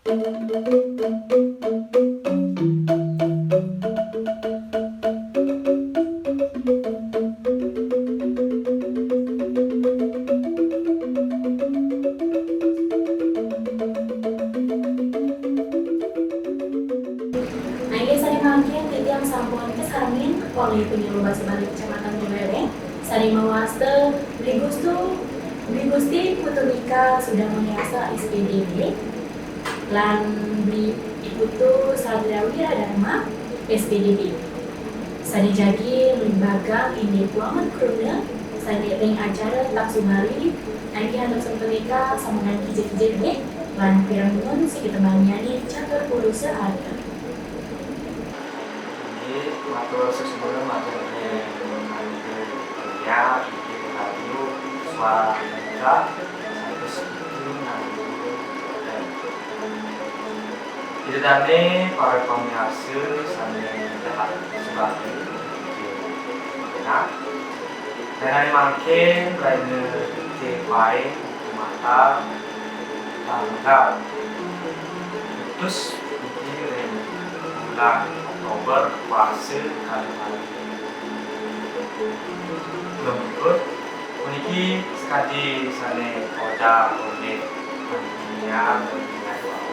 Yang sampun kesamin oleh penyuluh bahasa Bali Kecamatan Buleleng, sari mawaste Gusti Putumika sudah menyiasa SPDB lan diikutu Sadrawira Dharma SPDB. Sadi jagi lembaga inde Muhammad Kruna sadi ring acara tak sumari nanti hantar sempenika samangan kije-kije lan pirang si kita banyani catur puluh sehari. Matur sesungguhnya matur ya iki radio suara kita harus itu itu tadi para pemirsa sampai dapat sebagai nah dengan makin lainnya dipakai mata tanggal terus ini bulan Oktober puasa kali-kali lembut meniki sekali sane koda oleh dunia wau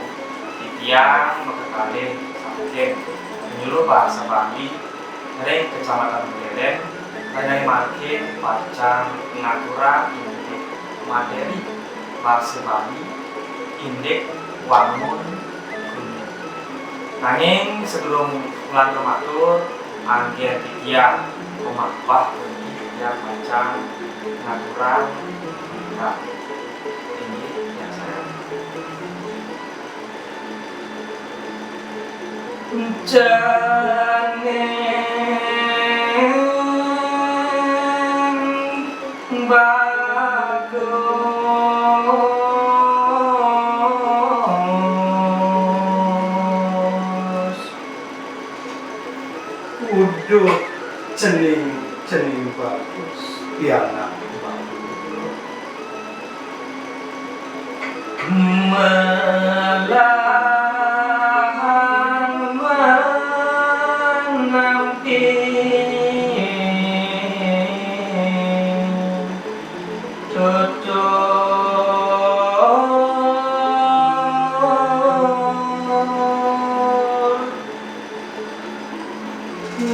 tiang mengetahui sampai menyuruh bahasa Bali dari Kecamatan Buleleng dan makin pacang pengaturan indek materi bahasa Bali indek wangun kuning. Nanging sebelum bulan Ramadan angger tiga pemapah yang macam natural nah ini yang saya jangan bagus uduh cening bagus piana bagus melahan menanti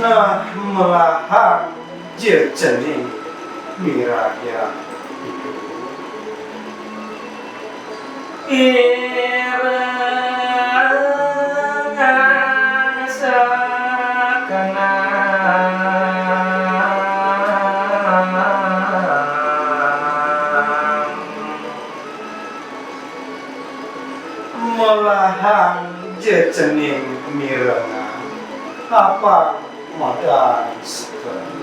nah melahap jejening miraya itu irengan sekenang melahap jejening mirengan apa modal sekali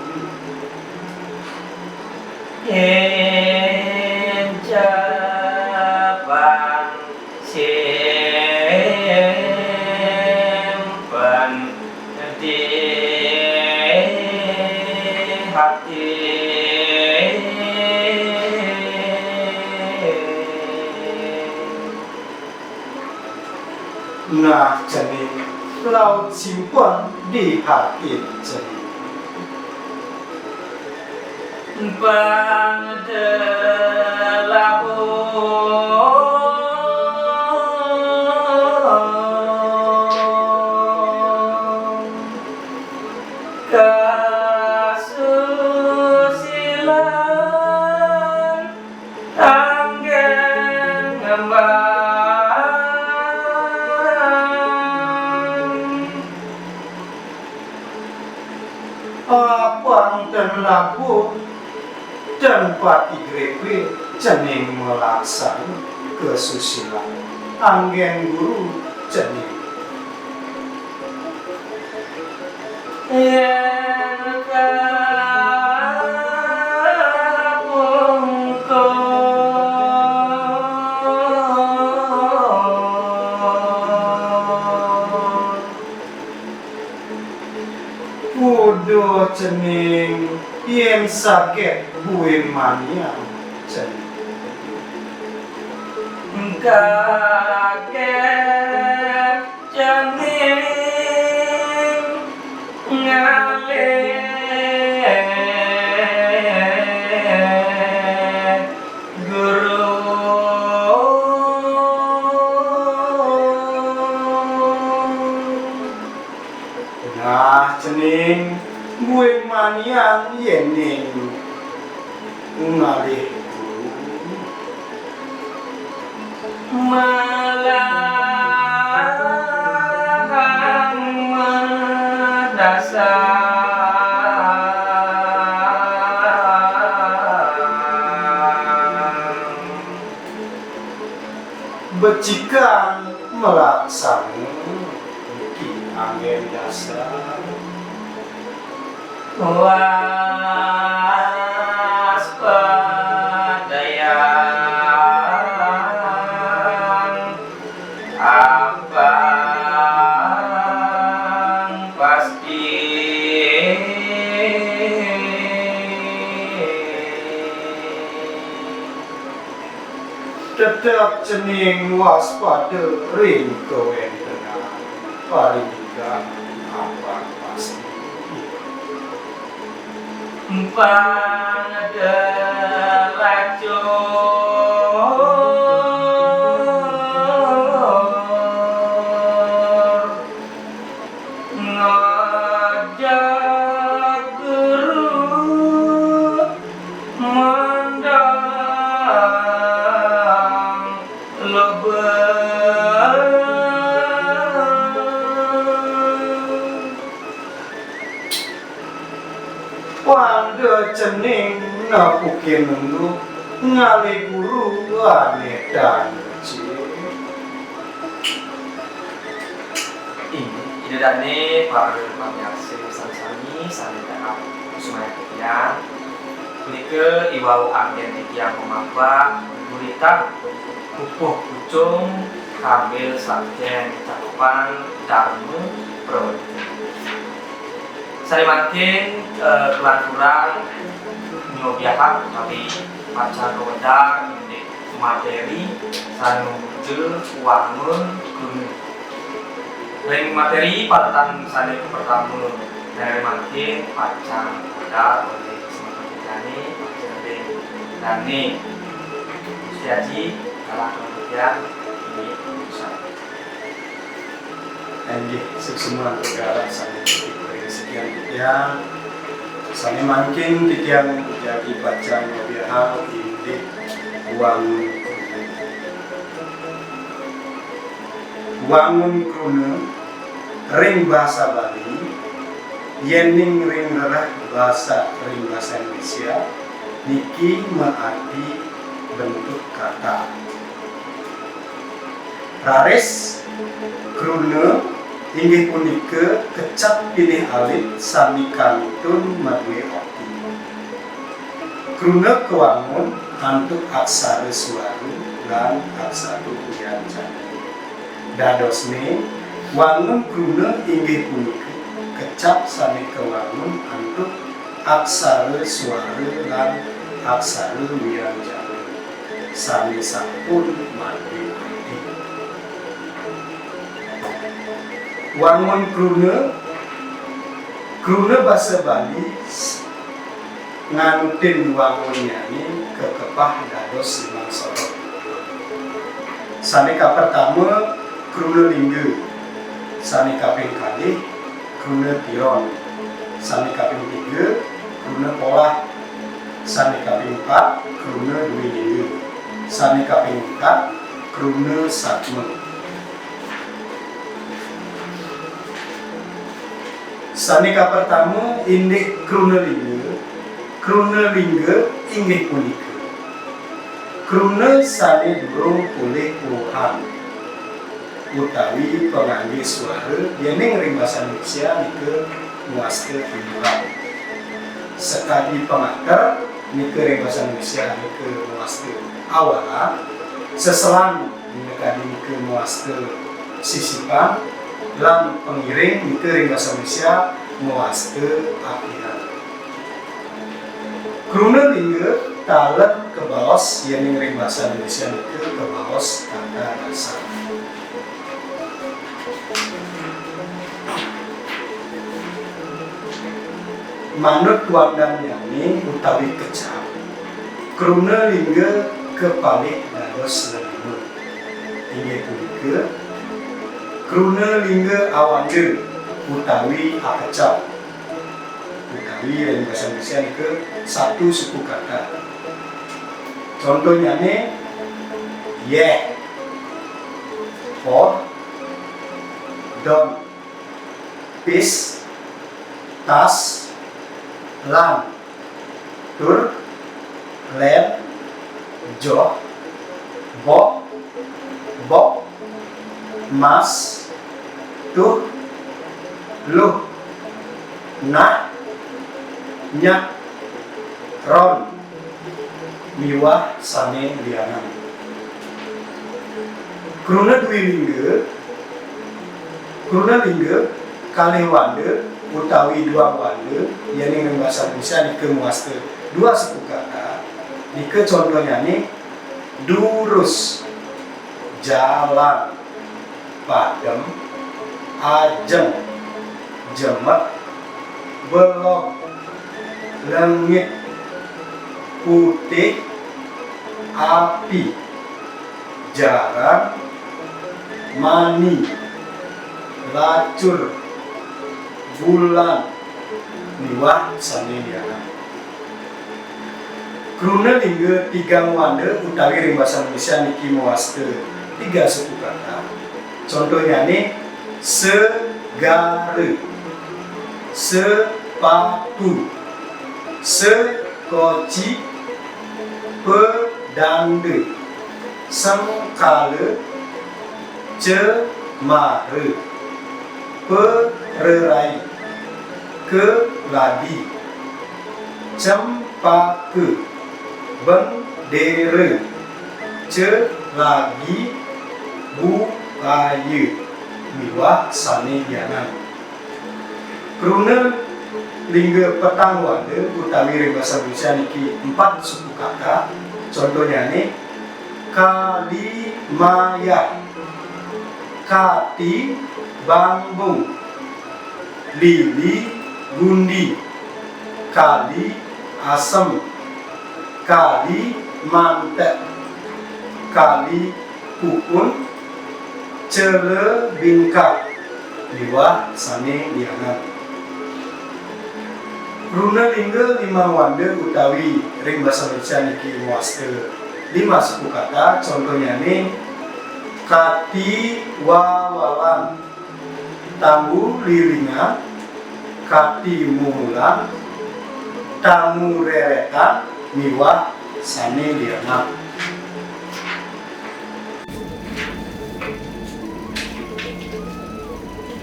jaban simpan di hati nah jening laut simpan di hati jening bang delabong kasusilan anggen ngembang apang dan labung dan pati grepe jening melaksan kesusilaan anggen guru jening yang kabungkut udo jening yen sakit buin mania jening kakek jening gue manian yening ngalih malang mendasar becikan melaksana iki angin dasar waspadayang abang pasti tetap jening waspada ring kewentenan paling juga apa pasti pandelacur ngajak guru mandang lebar pada jening napukin nundu ngali guru ane dan ini dane para pamirsa sami sami tahap sumaya titian punike iwau anggen titian pemapa guritan pupuh pucung kambil sakjen cakupan darmu proyek saya makin kelanturan nyobiahan tapi pacar kewedang ini materi saya muncul wangun gunung dari materi patan saya pertama dari makin pacar kewedang oleh semua ini pacar dan ini jadi kalah kemudian ini urusan Anjih, semua negara sana sekian titian sana makin titian jadi baca mobilhal ini wangun krune ring bahasa Bali yening ring rerah bahasa Indonesia niki mengarti bentuk kata rares krune inggih punika kecap pilih alit sami kantun madue opi krune kewangun antuk aksara suaru lan aksara uyancan dadosne wangun krune inggih punika kecap sami kewangun antuk aksara suara lan aksara uyancan sami sampun madue wangun krune bahasa Bali nganutin wangunnya ini kekepah dados limang sorot sanika pertama krune lingge sanika kaping kalih krune piron sanika kaping 3 krune polah sanika kaping 4 krune dwi lingge sanika kaping 4 krune satme sanika pertama indik krune lingge inggih punika krune sane durung pulih wuhan utawi pengangge suara yening ring basa Indonesia nike muaste hiburan sekali pengaker nike ring basa Indonesia nike muaste awala seselang nike muaste sisipan lan pengiring nike ring basa Indonesia muaste akhiran krune lingge talet kebaos yening ring basa Indonesia nike kebaos kata dasar manut wandang yani utawi kecap krune lingge kepalik dados lelimun inggih punika krune lingge awande utawi akecap Utawi dari bahasa Indonesia ke satu suku kata. Contohnya nih, yeah, for, don, pis, tas, lan, tur, len, jo, bok, bok, mas, tuh, luh, nah, nyak, ron, miwah, sane, liangan. Kruna lingga kalih wande utawi dua wande yang dengan bahasa Indonesia nike muaste dua suku kata. Nike contohnya nih durus, jalan, padem, ajeng, jemet, belok, lengit, putih, api, jarang, mani, lacur, bulan, miwah, sane liangan. Kruna lingga tigang wande utawi ring bahasa Indonesia niki muaste tiga suku kata. Contohnya nih segare, sepatu, sekoci, pedande, sengkale, cemare, pererai, keladi, cempaka, bendera, celagi, buaya, miwah, sane liangan. Kruna lingga petang wande utawi ring bahasa Indonesia niki 4 suku kata. Contohnya nih kalimaya, kati, bambung, lili, gundi, kali, asem, kali, mantek, kali, kukun, cele, bingkak, miwah, sane liangan. Kruna lingga 5 wande utawi ring bahasa Indonesia niki muaste 5 suku kata. Contohnya nih kati wawalan, tamu lilingan, kati mumulan, tamu rerekan, miwah, sane liangan.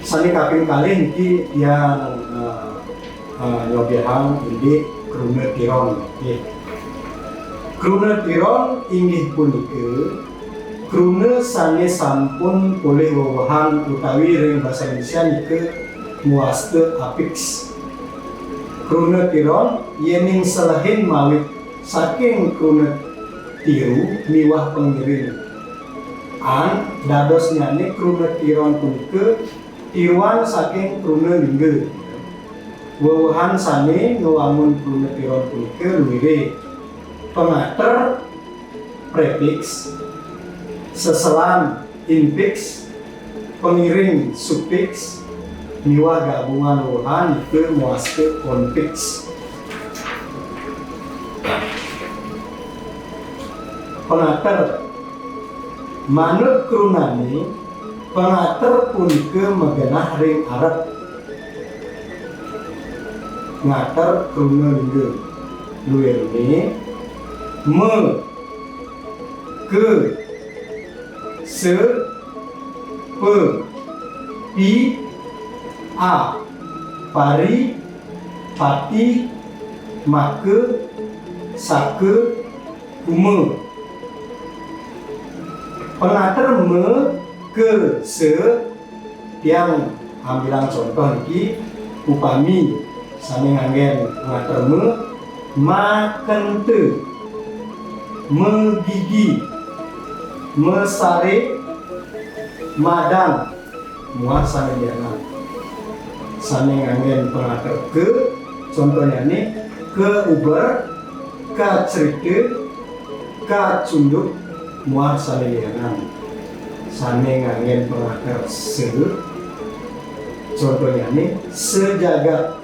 Sane kaping kali niki yang nyobihan ini kruna tiron. Kruna tiron inggih punika kruna sane sampun oleh wewahan utawi ring bahasa Indonesia nike muaste apiks. Kruna tiron yening selahin mawit saking kruna tiru miwah pengiring an dados nyane kruna tiron punika tiruan saking kruna lingga. Wewahan sane ngewangun kruna tiron punika luwire pengater prefiks, seselan infiks, pengiring sufiks, miwah gabungan wewahan ke muaste konfiks. Pengater manut krunane pengater punika megenah ring arep ngater kruna lingga luwirne me, ke, se, pe, pi, a, pari, pati, make, sake, kume. Pengater me, ke, se, yang ambilan contoh iki upami sane nganggen pengater me, makente, megigi, mesare, madang, muah sane liangan. Sane nganggen pengater ke, contohnya nih ke uber, ka cerita, ka cunduk, muah sane liangan. Sane nganggen pengater se, contohnya nih sejagat,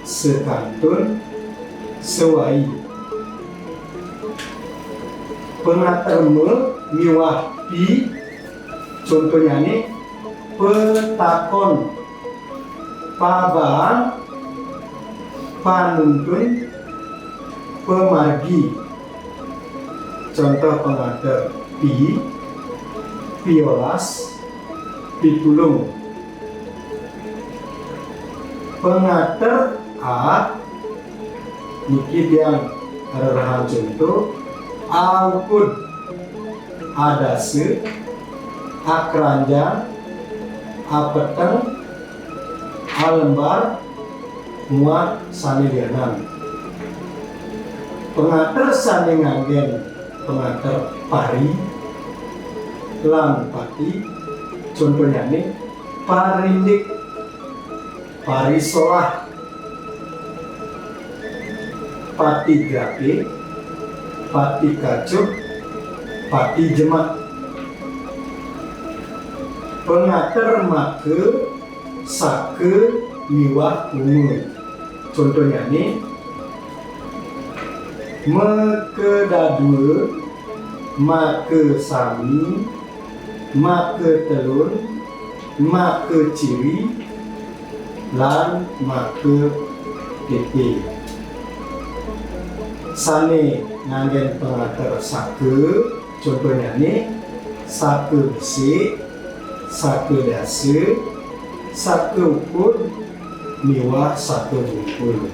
sekantun, sewai. Pengater me miwah pi, contohnya nih petakon, pabaan, panuntun, pemargi. Contoh pengater pi, piolas, pitulung. Pengater a, niki yang arahan contoh aupun, adase, akranjang, apeteng, alembar, muat sanilianan. Pengater sane nganggen pengater pari, lan pati, contohnya nih parindik, pari solah, pati grape, pati kacup, pati jemak. Pengater make, sake, miwah ungu. Contohnya nih mekedadue, make sami, make telur, make ciri, lan make tete. Sane nganggen pengater sake, contohnya nih sake besi, sake dase, sake ukur, miwah sake bungkul.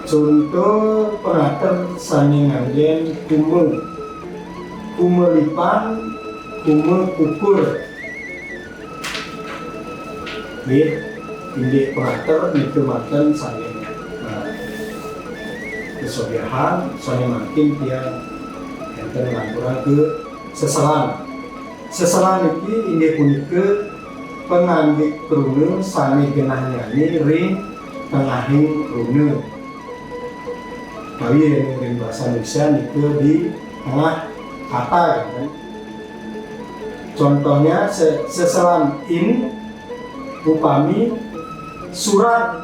Contoh pengater sane nganggen kume, kumelipan, kume ukur. Nggih, indik pengater niku maten sane kesobihan, soalnya makin tiang enten lanturan ke seselan. Seselan ini indik punika pengandik rune sane genah nyanyi ring tengahing rune. Tapi yang bahasa Indonesia niku di tengah kata kan. Contohnya seselan in upami surat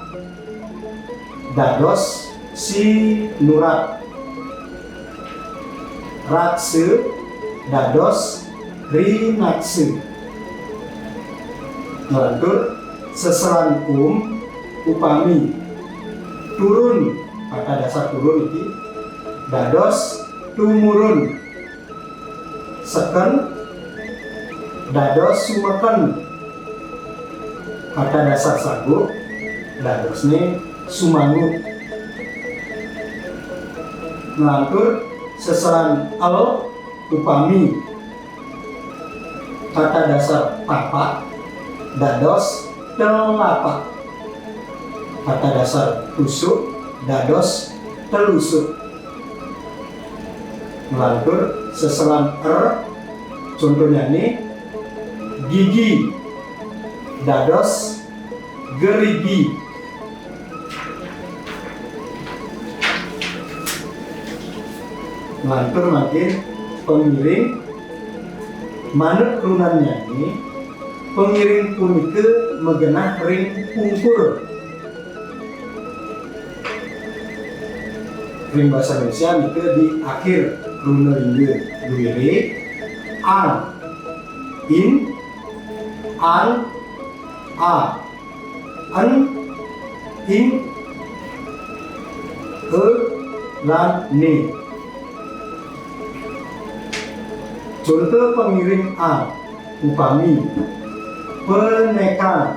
dados si nurat, ratse dados rinatse. Melantur seselan upami turun, kata dasar turun ini dados tumurun. Seken dados sumeken, kata dasar sagu dadosne sumangu. Melantur seselan al upami, kata dasar tapak dados telapak, kata dasar tusuk dados telusuk. Melantur seselan contohnya nih gigi dados gerigi. Melantur makin pengiring manut runannya ini pengiring punika megenah ring pungkur. Ring bahasa Indonesia niku di akhir runa lingge duwire an, in, an, a, an, in, lan ne. Contoh pengiring a upami peneka,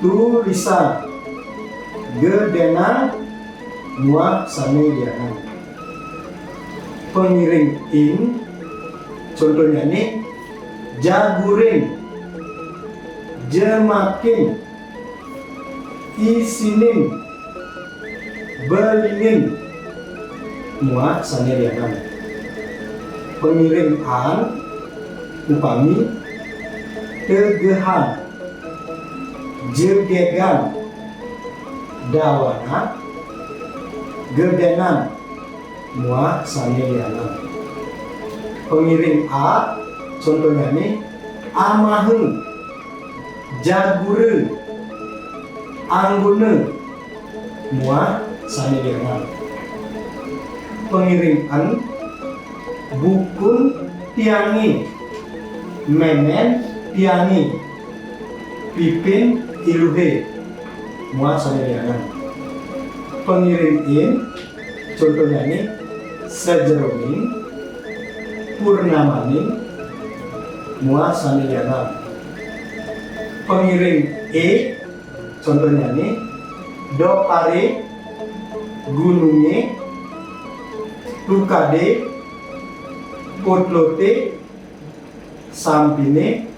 tulisan, gedenan, muat sanelianan. Pengiring in, contohnya nih jaguring, jemakin, isinin, belingin, muat sanelianan. Pengiring an upami tegehan, jegegan, dawana, gedenan, muat sanelianan. Pengiring a, contohnya nih amaheng, jagure, anggone muah saneliangan. Pengiringan bukun tiangi menen tiangi pipin iluhe muah saneliangan. Pengiringin contohnya ini sejeroning purnamaning muah saneliangan. Pengiring contohnya ini do pare gununge tukade potlote sampine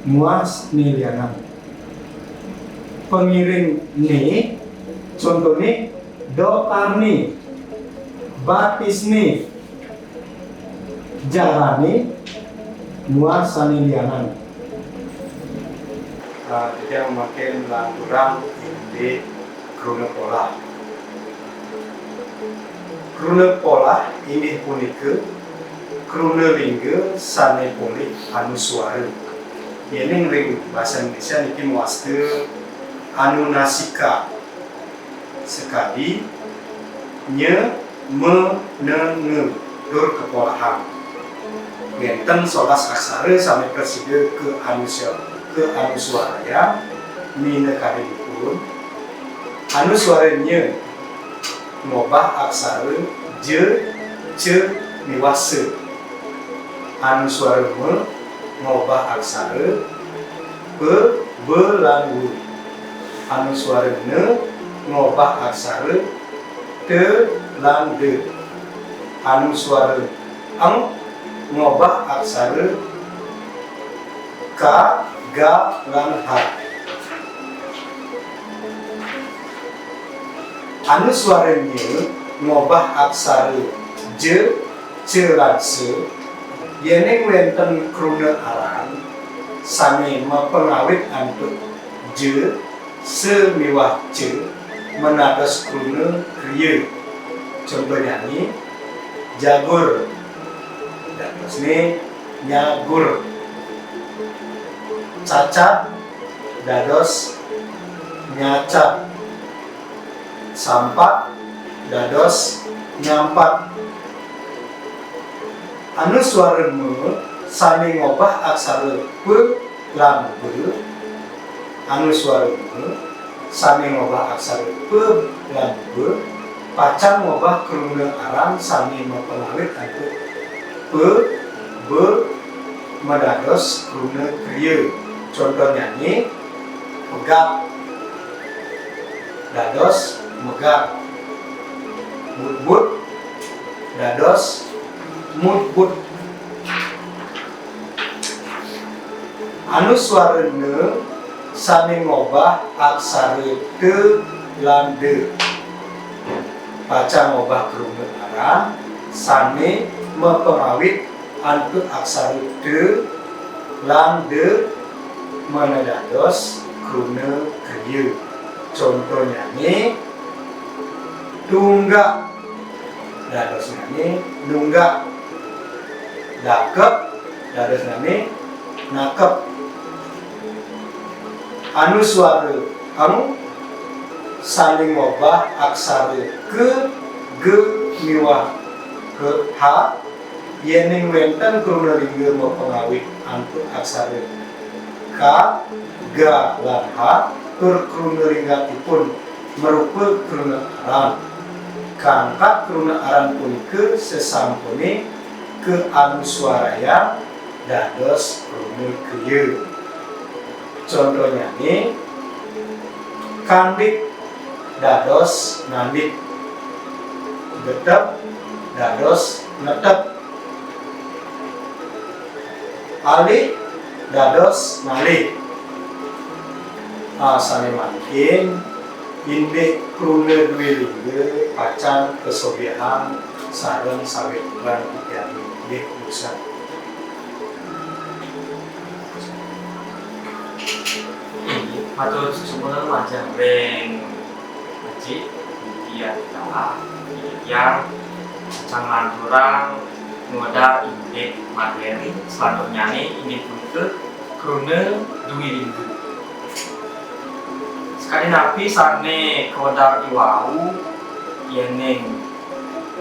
muas nilianang. Pengiring ne contohnya do parni batisni jarani muas sanilianang. Tidak memakai lanturan di kruna pola. Kruna pola ini punika kruna lingga sane poli anu suara. Ini ring bahasa Indonesia niki muaste anu nasika sekali nye me ne nge dur kepolahan. Ngenten 11 aksara sampai persida ke anu suaranya mina kadipun anu suaranya ngobah aksara je ce miwase anu suara me ngobah aksara pe be lan wu anu suara ne ngobah aksara te lan de anu suara ang ngobah aksara ka ga lan ha. Anu suaranya ngobah aksara je ce lan se yeneng wenten kruna aran sami mapengawit antuk je se miwah ce menados kruna kriya. Contohnya ini jagur dan terus ini nyagur, cacat dados nyacat, sampat dados nyampat. Anu suara me sami ngobah aksara pe lan be. Anu suara me sami ngobah aksara pe lan be. Pacan ngobah kruna aran sami mapengawit antuk pe be medados kruna kriya. Contohnya ini megap dados megap, mutbut dados mutbut. Anu suarane sami ngobah aksara te lan de. Paca ngobah kruna aran sami mapengawit antuk aksara te lan de menados kruna kriya. Contohnya ini tunggak dados nami nunggak, dakep dados nami nakep. Anu suara anu saling ngobah aksara ke ge miwah ke ha yening wenten kruna lingga mapengawit antuk aksara ka ga lan ha tur kruna linggatipun merupa kruna aran. Kangkat kruna aran punika sesampune ke anu suaraya dados kruna kriya. Contohnya ini kandik dados ngandik, getep dados ngetep, alih dados ngalih. Sane makin indek kruna duwe lingga pacan kesobihan sareng sawit lan tiang indek urusan. Matur susunan wajah ring haji dia kalah yang cangan orang moda indek materi selanjutnya ini punika kruna duwi lingga. sekali napi sane kodar iwau yeneng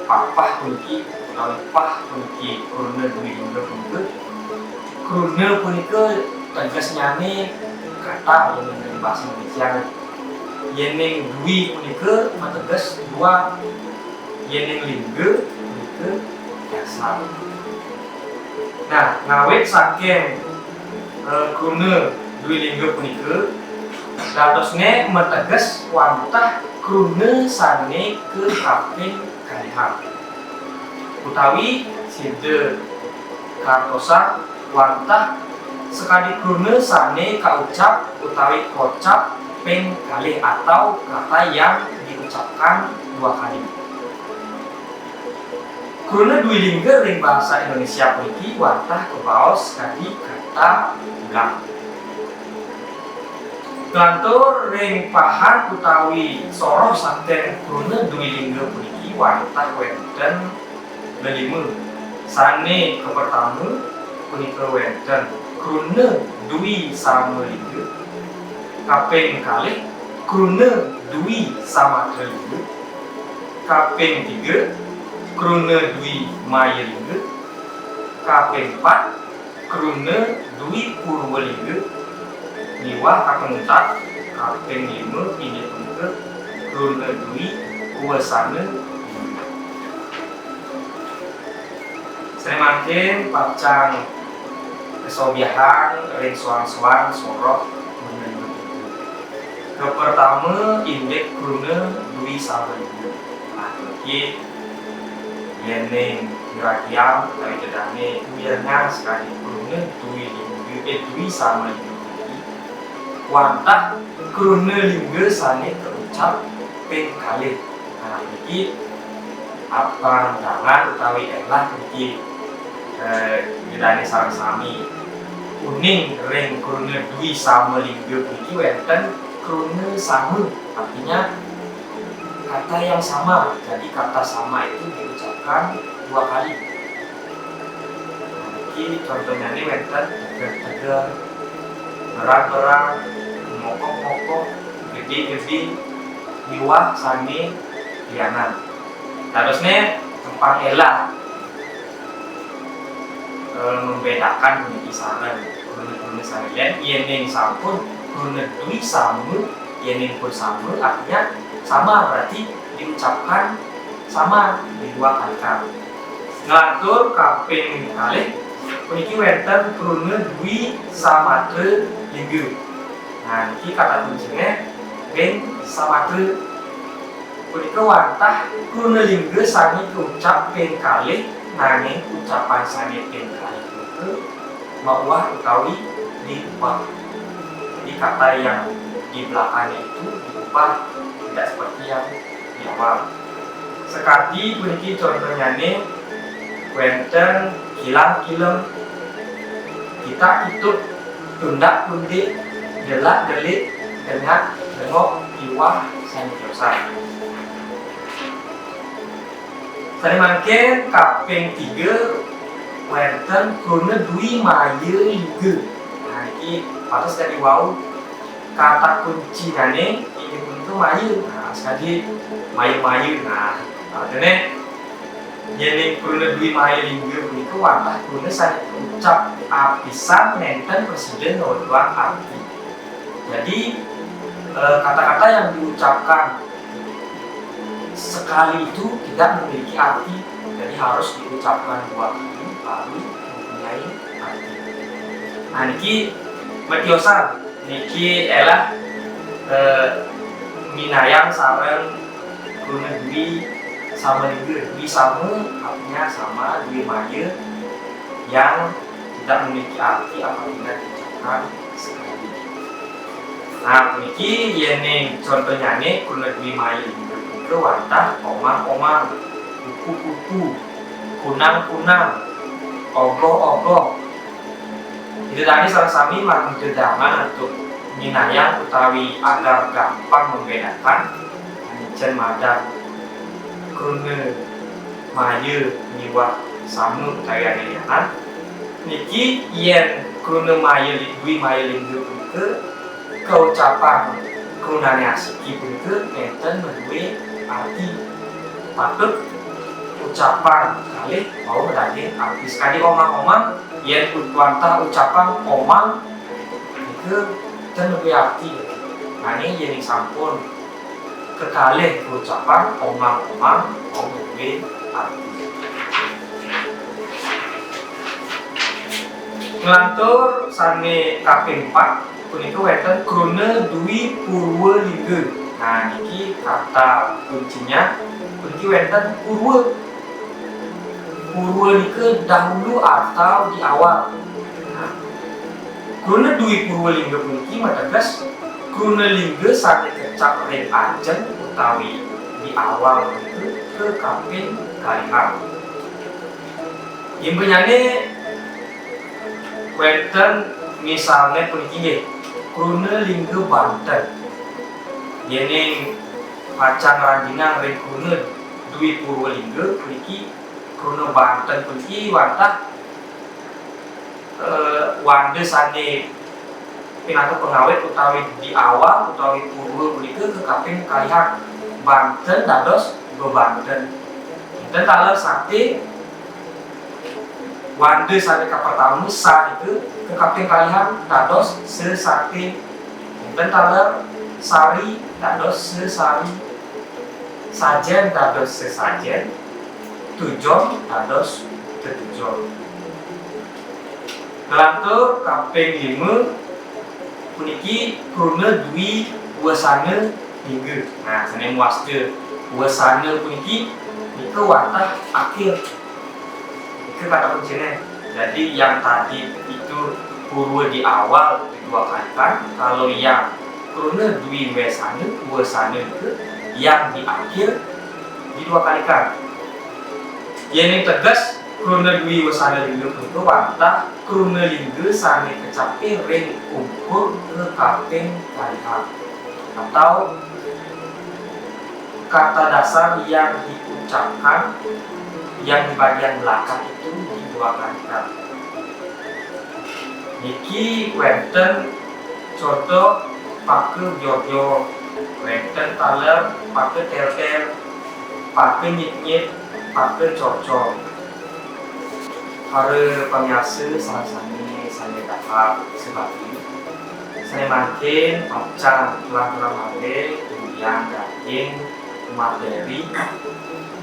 papah puniki utawi pah puniki kruna dwi lingga punika kruna punika tegas nyane kata yeneng dari bahasa Indonesia yeneng dwi punika mateges dua yeneng lingga punika dasar. Nah, ngawit saking kruna dwi lingga punika dadosne mateges wantah kruna sane ke kaping kalihang utawi sida kartosan wantah sekali kruna sane kaucap utawi kocap ping kalih atau kata yang diucapkan dua kali. Kruna dwi lingga ring bahasa Indonesia puniki wantah kebaos kadi kata ulang. Lantur ring pahan utawi soroh saking kruna dwi lingga puniki wantah wenten lelima. Sane kepertama punika wenten kruna dwi sama lingga. Kaping kalih kruna dwi sama lingga. Kaping tiga kruna dwi maya lingga. Kaping 4 kruna dwi purwa lingga. Niwah kaping 4 kaping 5 ini punika kruna dwi uwasana lingga. Semakin pacang kesobiahan ring suang-suang soroh menenun. Pertama indek kruna dwi sama lingga. Nah, iki yeneng kira-kira dari jedane biarnya sekali kruna dwi sama lingga wantah kruna lingga sane terucap ping kalih. Nah, iki apa tangan utawi elah iki jedane sami kuning ring kruna dwi sama lingga iki wenten kruna sama, artinya kata yang sama. Jadi kata sama itu diucapkan dua kali. Ini contohnya ini wenten tegar-tegar, berang-berang, mokok-mokok, gede-gede, liwah sane lianan. Terusnya tempat elah membedakan kisaran kruna salian yeneng sampun kruna dwi sama yeneng pun sama, artinya sama berarti diucapkan sama di dua kata. Ngatur kaping kalih puniki wenten kruna dwi samatra lingga. Nah, iki kata kuncinya ring samatra punika wantah kruna lingga sami diucap ping kalih nanging ucapan sami ping kalih punika mauwah utawi diubah. Jadi kata yang di belakangnya itu diubah tidak seperti yang di awal. Sekali puniki contohnya nih wenten kilang-kileng, kita itu tundak pundik, delak delik, dengat, dengok, iwah, sanjosan. Tadi mangke kaping 3 wenten kruna dwi maya lingga. Nah, ini patos dari wau kata kunci nane ini untuk maya. Nah, sekali maya. Nah, artinya yeneng kruna dwi maya lingga punika wantah kruna sane ucap apisan nenten presiden nomor 2 arti. Jadi kata-kata yang diucapkan sekali itu tidak memiliki arti, jadi harus diucapkan 2 kali baru mempunyai arti. Nah, niki metiosan niki elah minayang sareng kruna dwi sama lingga. Dwi sama artinya sama, dwi maya yang tidak memiliki arti apabila diucapkan sekali. Nah, niki yeneng contohnya nih kruna dwi maya lingga punika wantah omang-omang, kuku-kuku, kunang-kunang, ogoh-ogoh. Jadi tadi sami menjedaman untuk minayang utawi agar gampang membedakan jen madang kruna maya niwah sama utawi alianan. Niki yen kruna maya dwi maya lingga punika keucapan kerunane asiki punika enten duwe arti. Patut ucapan kalih mau ngedage arti sekali omang-omang yen wantah ucapan omang itu ten duwe arti. Nanging yen sampun kekalih ucapan omang-omang mau duwe arti. Ngelantur sane kaping 4 punika wonten kruna dwi Purwalingga. Nah niki kata kuncinya puniki wonten purwa. Purwalingga dahulu atau di awal. Nah, kruna dwi Purwalingga puniki mateges kruna lingga sane kecap ring ajeng utawi di awal itu ke kaping kalihang. Imbenyane wonten misalnya puniki nggih kruna lingga Banten. Yening pacang ranjingan ring kruna dwi Purwalingga puniki kruna Banten puniki wantah wande sane pinatu pengawet utawi di awal utawi purwa punika ke kaping kalihang. Banten dados bebanten. Enten taler sakti wande sane kapertama sa itu ke kaping kalihang dados sesakti. Enten taler sari dados sesari. Sajen dados sesajen. Tujon dados tetujon. Ngelantur kaping 5 puniki kruna dwi wasana lingga. Nah, sane muaste wasana puniki itu wantah akhir. Itu kata kuncinya. Jadi yang tadi itu purwa di awal dua kalikan, kalau yang kruna dwi wasana itu yang di akhir di dua kalikan. Yang tegas kruna dwi wasana lingga itu wantah kruna lingga sane kecapi ring ukur ke kaping kalihang, atau kata dasar yang diucapkan yang di bagian belakang itu di dua kalikan. Niki wonten contoh pake jojo, wonten taler pake tel-tel, pake nyit-nyit, pake cocok. Para pemiasa salah-sani saya dapat sebagi saya makin pacang tulang-tulang male kemudian daging materi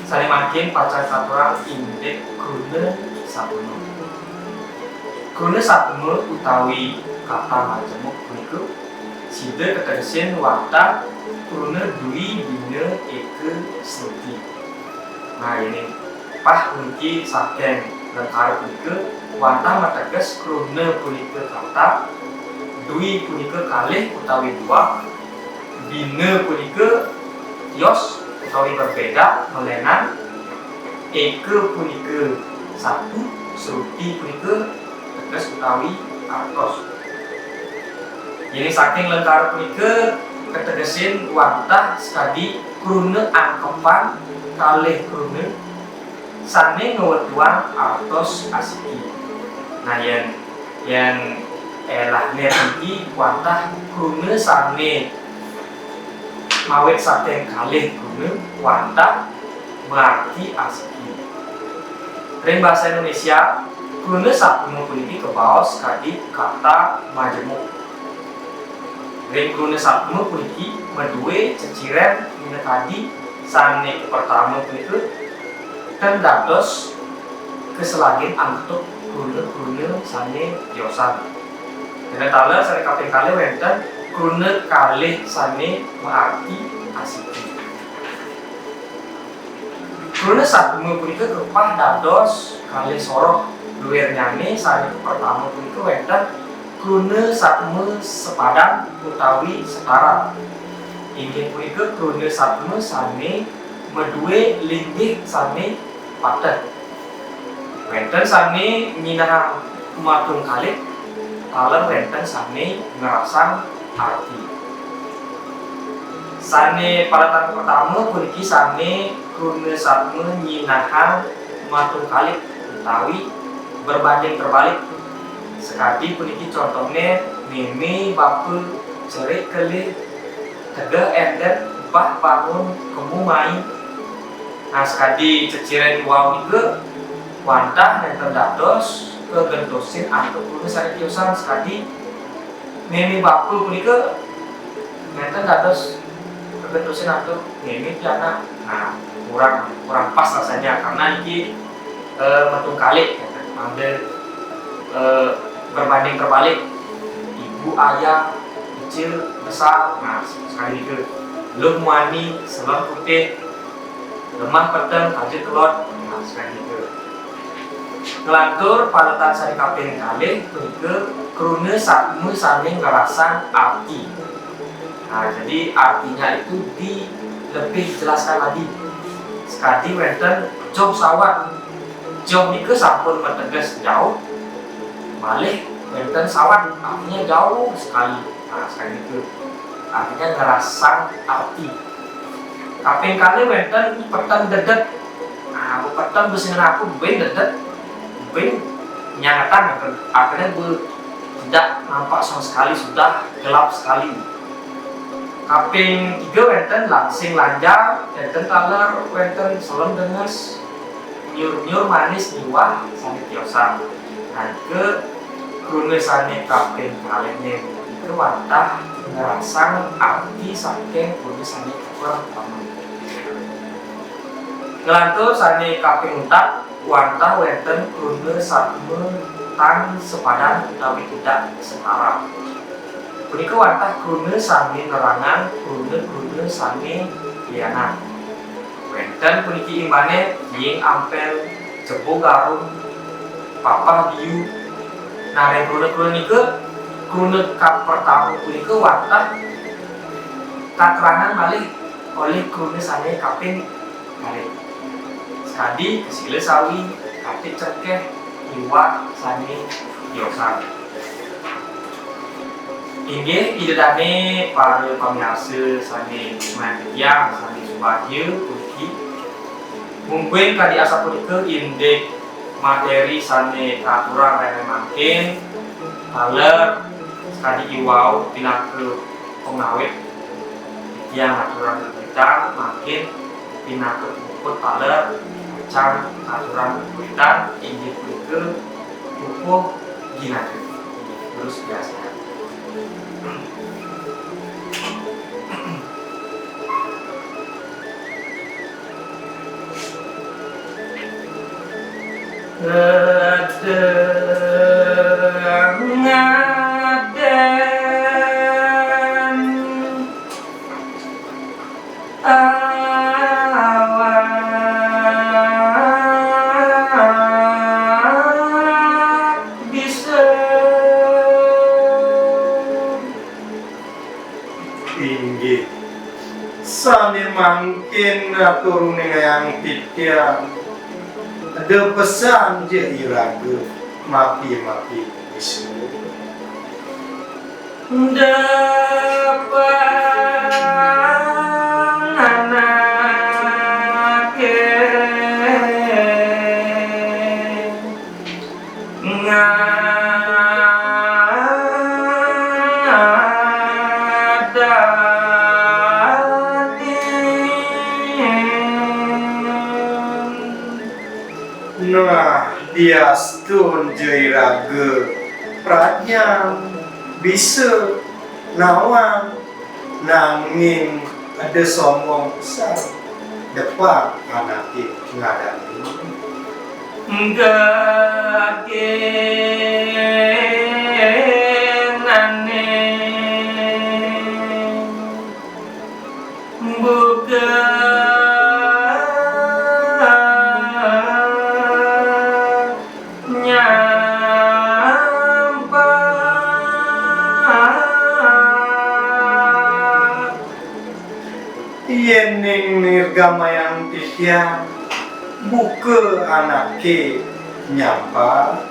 saya makin pacang saturan indek kruna sapemu utawi kata majemuk punika sida keterusin wantah kruna dwi dina eke sruti. Nah ini pah puniki saken lengkar punika wantah mateges kruna punika kata dwi punika kalih utawi dua, bina punika tios utawi berbeda melenan, eke punika satu, sruti punika teges utawi artos. Jadi saking lengkar punika ketegesin wantah sekali kruna angkepan kalih kruna sane ngewetuan artos asiki. Nah yang elahnya tinggi wantah kruna sane mawet saking kalih kruna wantah berarti asiki. Ring bahasa Indonesia kruna sapemu puniki kebaos kadi kata majemuk. Ring kruna sapemu puniki meduwe ceciren dina kadi sane pertama punika dan dados keselagin angtuk kruna sane tiosan. Dene taler sane kaping kalih wonten kruna kalih sane berarti asiki. Kruna sapemu punika kepah dados kalih soroh luwirnyane sane pertama punika wonten kruna sapemu sepadan utawi setara. Inggih punika kruna sapemu sane meduwe linggih sane patet. Wonten sane minahang matung kalih, taler wonten sane ngerasang arti. Sane palatan pertama puniki sane kruna sapemu nyinahang matung kalih utawi berbanding terbalik. Sekadi puniki contohnya meme bape cerik kelih tege enden bah bangun kemu main. Nah sekadi ceciren wow juga wantah nenten dados kegentosin atau kudu sari tiosan sekadi mimi bakul punika nenten dados kegentosin atau mimi tiana. Nah kurang pas rasanya karena ini metung kali ambil berbanding terbalik ibu ayah kecil besar. Nah sekali itu belum muani selam putih lemah peteng kaji telur. Nah sekali itu ngelantur paletan sari kaping kali ke krune sakmu saling ngerasan arti. Nah jadi artinya itu lebih jelaskan lagi sekali wenten jauh sawat jauh niku sampun meteges jauh malih wenten sawat artinya jauh sekali. Nah sekali itu artinya ngerasan arti. Kaping kali wenten peteng dedet. Nah peteng besingan aku ben dedet ben nyangatan akhirnya tidak nampak sama sekali, sudah gelap sekali. Kaping 3 wenten langsing lanjar wenten taler wenten selem denges nyur-nyur manis niwah sami tiosan. Nah ke krune sane kaping kalene itu wantah ngerasang arti saking krune sane pertama. Ngelantur sane kaping 4 wantah wenten krune satme tan sepadan utawi tidak setara. Punika wantah krune sami nerangan krune sami liana. Wenten puniki imbane ying ampel jebo garum papa biu. Nah rek krune niku krune kap pertama punika wantah katerangan malih oleh krune sane kaping kalih. Sekadi kesile sawi katik cekeh iwak sane tiosan. Inggih idedane para pamirsa sane mantiang sane subahyu ugi mungkin kadi asa punika indek materi sane katurang rene mangkin taler sekadi iwau pinaku pengawet yang aturan kita makin pinaku puput taler macam aturan kuitan inggih punika pupuk ginate terus biasa. Inggih sane mangkin turune yang titia ada pesan je iraga mati Wisnu dapat anake nah diastun jairaga pradnyam bisa nawang nanging ada sombong besar depan anaknya ngadani gagenane buka yening nirgama yang titian buka anake nyapa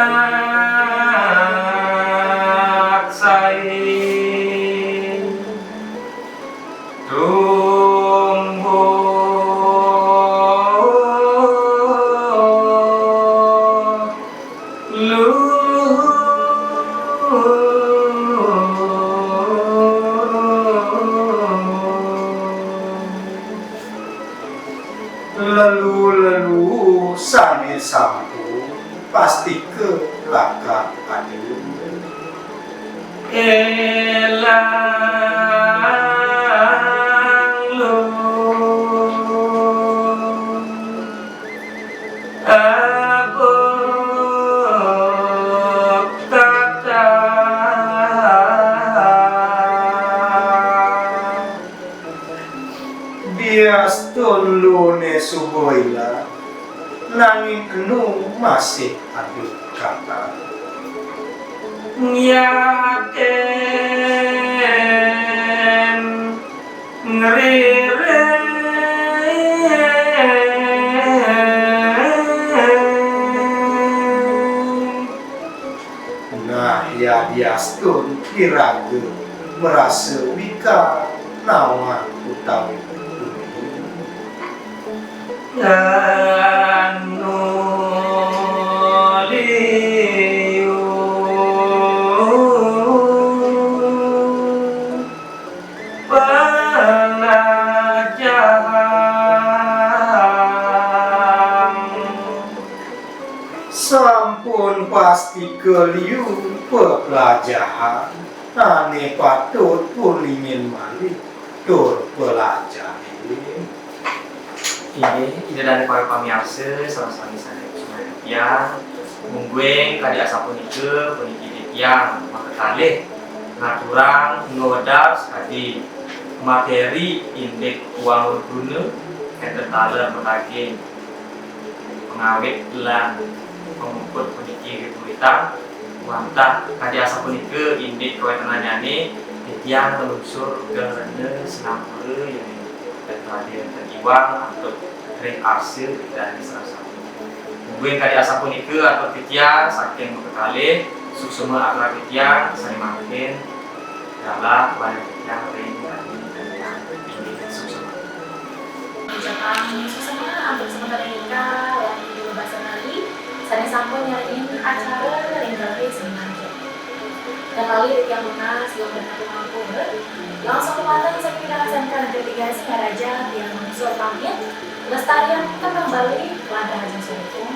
anak saya tumbuh luhur pasti ke belakang adil. Elang lung abuk tata Bias tolone suboila nanging enu masih adil kata. yakin ngerire Nah ya biastun iraga merasa wika nawan utawi anu liu penajam sampun pasti keliu pelajaran ane patut pun ingin balik tur pelajar ini dari para pamirsa sama-sama sana ya munggueng kadi asapun itu peniki yang maka kalih ngaturang ngodal sekali materi indeks uang guna enten taler menagih pengawet lan pengumpul peniki kebulitan wantah kadi asapun itu indeks kewetanannya ini yang melusur gerane senam yang terhadir terjiwang atau ring arsir dari salah satu mungkin kali asapun itu atau titian saking berkali suksuma akar titian saya makin dalam banyak yang ring dan yang ini suksuma ucapan suksesnya untuk sementara kita yang di bahasa kali saya sampun nyarin acara ringgawi semuanya dan kali yang lunas yang mampu langsung kemarin saya kita rasakan delegasi Raja yang unsur pamit lestarian kembali pada Haji Sultan